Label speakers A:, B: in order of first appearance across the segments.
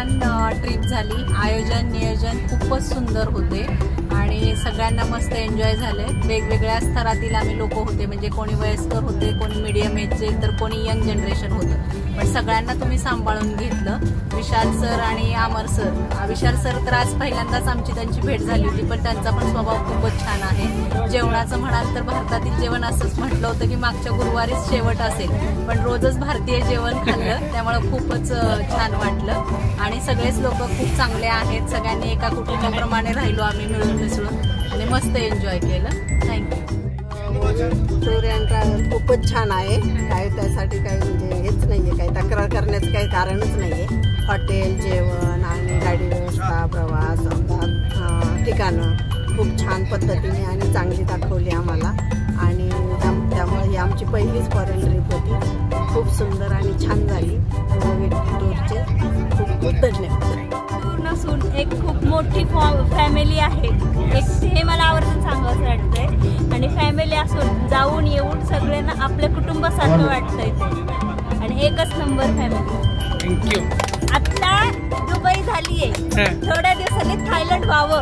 A: छान ट्रिप झाली। आयोजन नियोजन खूपच सुंदर होते आणि सगळ्यांना मस्त एन्जॉय झाले। वेगवेगळ्या स्तरातील आम्ही लोक होते, म्हणजे कोणी वयस्कर होते, कोणी मीडियम एजचे, तर कोणी यंग जनरेशन होतं, पण सगळ्यांना तुम्ही सांभाळून घेतलं। विशाल सर आणि अमर सर, विशाल सर तर आज पहिल्यांदाच आमची त्यांची भेट झाली होती, पण त्यांचा पण स्वभाव खूपच छान आहे। जेवणाचं म्हणाल तर भारतातील जेवण असंच म्हटलं होतं की मागच्या गुरुवारीच शेवट असेल, पण रोजच भारतीय जेवण खाल्लं, त्यामुळे खूपच छान वाटलं। आणि सगळेच लोक खूप चांगले आहेत, सगळ्यांनी एका कुटुंबाप्रमाणे राहिलो आम्ही मिळून मिसळून आणि मस्त एन्जॉय केलं। थँक्यू।
B: टूर अँड ट्रॅव्हल खूपच छान आहे, काय त्यासाठी काही म्हणजे हेच नाहीये, काही तक्रार करण्याचं काही कारणच नाहीये। हॉटेल, जेवण आणि गाडी व्यवस्था, प्रवास, ठिकाणं खूप छान पद्धतीने आणि चांगली दाखवली आम्हाला आणि त्यामुळे ही आमची पहिलीच फॉरेन ट्रिप होती। खूप सुंदर आणि छान झाली। टूरचे खूप खूप धन्यवाद।
C: टूर नसून एक खूप मोठी फॅमिली आहे, एक हे मला आवर्जून सांगावंसं वाटतंय आणि फॅमिली असून जाऊन येऊन सगळ्यांना आपल्या कुटुंबासारखं वाटतंय ते आणि एकच नंबर फॅमिली।
D: थँक्यू।
C: आता दुबई झालीये, थोड्या दिवसांनी थायलंड व्हावं।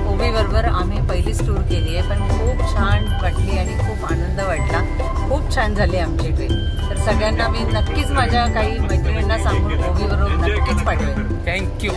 A: ओवी बरोबर आम्ही पहिलीच टूर केली आहे, पण खूप छान वाटली आणि खूप आनंद वाटला। खूप छान झाली आमची ट्रिप, तर सगळ्यांना मी नक्कीच माझ्या काही मैत्रिणींना सांगून ओवी बरोबर नक्कीच पाठवेन।
D: थँक्यू।